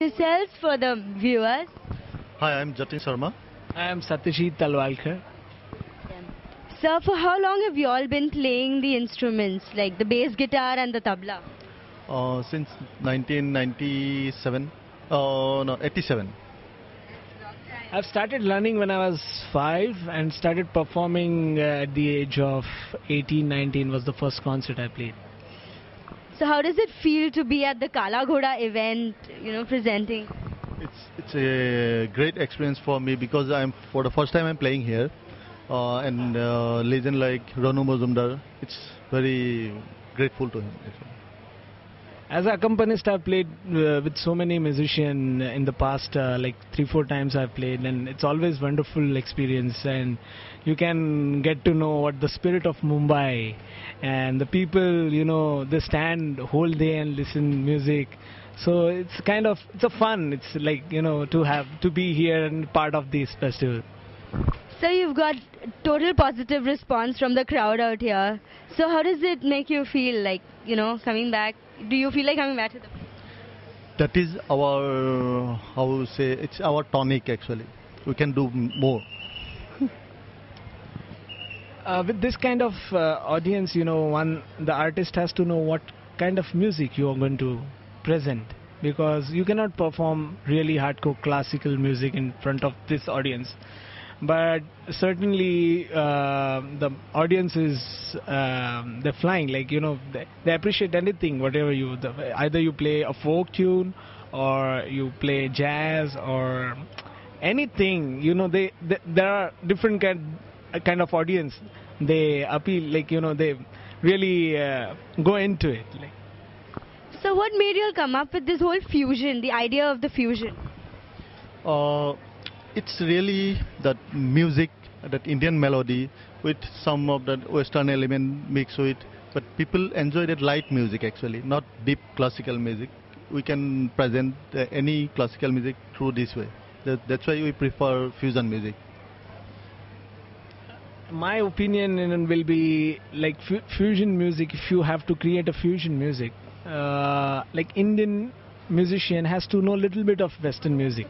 Yourselves for the viewers. Hi, I'm Jatin Sharma. I am Satyajeet Talwalkar. Sir, for how long have you all been playing the instruments like the bass guitar and the tabla? Since 1997, no, 87. I've started learning when I was 5 and started performing at the age of 18, 19 was the first concert I played. So how does it feel to be at the Kala Ghoda event, presenting? It's a great experience for me because for the first time I'm playing here, and legend like Ranu Mazumdar. It's very grateful to him. Actually. As an accompanist, I've played with so many musicians in the past, like 3-4 times I've played, and it's always wonderful experience. And you can get to know what the spirit of Mumbai and the people, they stand whole day and listen music. So it's a fun. It's like to be here and part of this festival. So you've got total positive response from the crowd out here. So how does it make you feel like, coming back? Do you feel like coming back to the... That is our, it's our tonic actually. We can do more. With this kind of audience, the artist has to know what kind of music you are going to present, because you cannot perform really hardcore classical music in front of this audience. But certainly the audience is they're flying, like they appreciate anything, whatever either you play a folk tune or you play jazz or anything. There are different kind of audience. They appeal, like they really go into it. Like. So what made you come up with this whole fusion, the idea of the fusion? It's really that music, that Indian melody with some of that Western element mixed with, but people enjoy that light music actually, not deep classical music. We can present any classical music through this way. That's why we prefer fusion music. My opinion will be like fusion music. If you have to create a fusion music, like Indian musician has to know a little bit of Western music.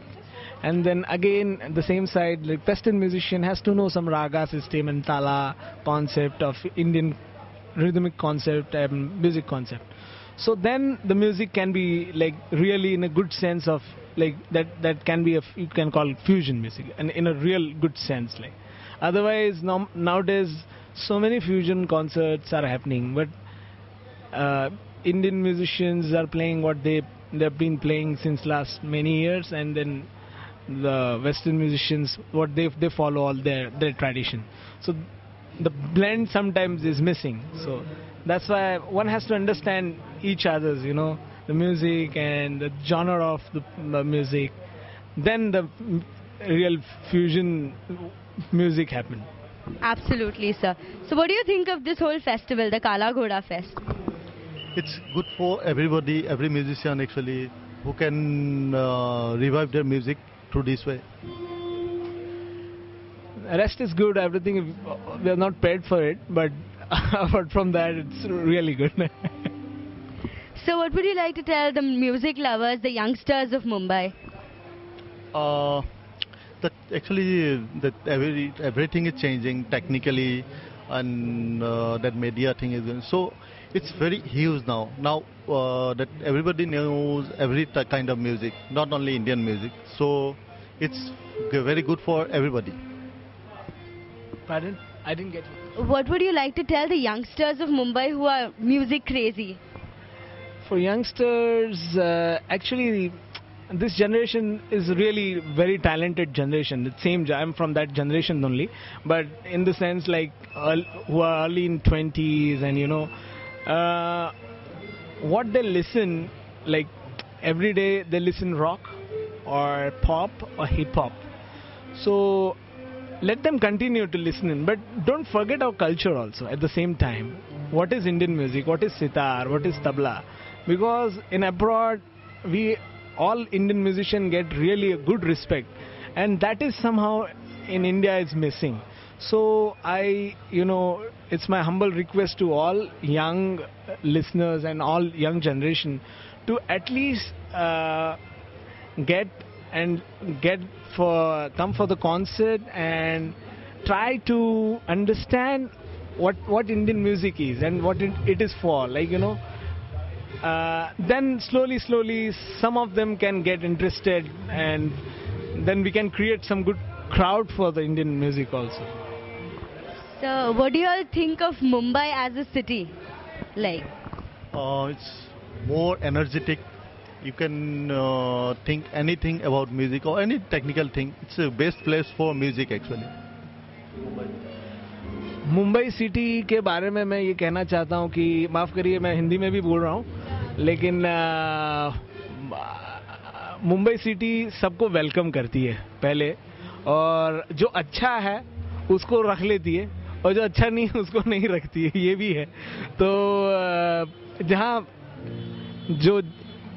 And then again, the same side, like Western musician has to know some raga system and tala concept of Indian rhythmic concept and music concept. So then the music can be like really in a good sense of like that can be you can call it fusion music, and in a real good sense. Like otherwise, nowadays so many fusion concerts are happening, but Indian musicians are playing what they've been playing since last many years, and then the Western musicians, what they follow all their tradition. So the blend sometimes is missing. So that's why one has to understand each other's, the music and the genre of the music. Then the real fusion music happen. Absolutely, sir. So what do you think of this whole festival, the Kala Ghoda Fest? It's good for everybody, every musician actually, who can revive their music through this way. Rest is good, everything, we are not paid for it, but apart from that, it's really good. So what would you like to tell the music lovers, the youngsters of Mumbai? That actually everything is changing technically, and that media thing is going. So it's very huge now. Now that everybody knows every kind of music, not only Indian music. So it's very good for everybody. Pardon? I didn't get you. What would you like to tell the youngsters of Mumbai who are music crazy? For youngsters, actually, this generation is really very talented generation. I'm from that generation only, but in the sense like who are early in 20s, and what they listen, like every day they listen rock or pop or hip hop. So let them continue to listen, but don't forget our culture also at the same time. What is Indian music? What is sitar? What is tabla? Because in abroad, all Indian musicians get really a good respect, and that is somehow in India is missing. So it's my humble request to all young listeners and all young generation to at least come for the concert and try to understand what Indian music is and what it is for. Like, then slowly some of them can get interested, and then we can create some good crowd for the Indian music also. So, what do you all think of Mumbai as a city? Like, It's more energetic. You can think anything about music or any technical thing. It's the best place for music actually. Mumbai city के बारे में मैं ये कहना चाहता हूँ कि माफ़ करिए मैं हिंदी में भी बोल रहा हूँ, लेकिन मुंबई सिटी सबको वेलकम करती है पहले, और जो अच्छा है उसको रख लेती है और जो अच्छा नहीं है उसको नहीं रखती है, ये भी है। तो जहाँ जो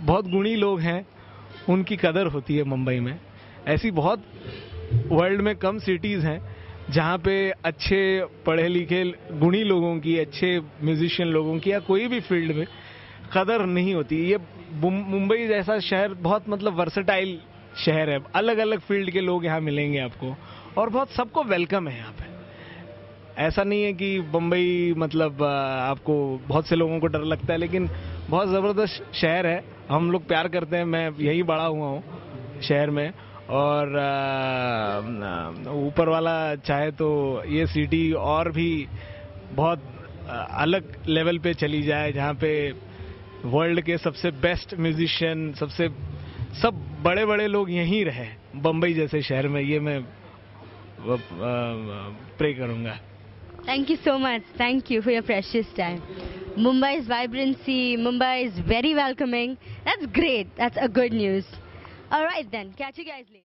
बहुत गुणी लोग हैं उनकी कदर होती है मुंबई में। ऐसी बहुत वर्ल्ड में कम सिटीज़ हैं जहाँ पे अच्छे पढ़े लिखे गुणी लोगों की, अच्छे म्यूजिशियन लोगों की या कोई भी फील्ड में कदर नहीं होती। ये मुंबई जैसा शहर बहुत मतलब वर्सेटाइल शहर है, अलग अलग फील्ड के लोग यहाँ मिलेंगे आपको, और बहुत सबको वेलकम है यहाँ पे। ऐसा नहीं है कि मुंबई मतलब आपको बहुत से लोगों को डर लगता है, लेकिन बहुत ज़बरदस्त शहर है, हम लोग प्यार करते हैं। मैं यही बड़ा हुआ हूँ शहर में, और ऊपर वाला चाहे तो ये सिटी और भी बहुत अलग लेवल पे चली जाए, जहाँ पे वर्ल्ड के सबसे बेस्ट म्यूजिशियन, सब बड़े बड़े लोग यहीं रहे बम्बई जैसे शहर में, ये मैं प्रे करूँगा। thank you so much. Thank you for your precious time. Mumbai's vibrancy, Mumbai is very welcoming. That's great. That's a good news. All right then. Catch you guys later.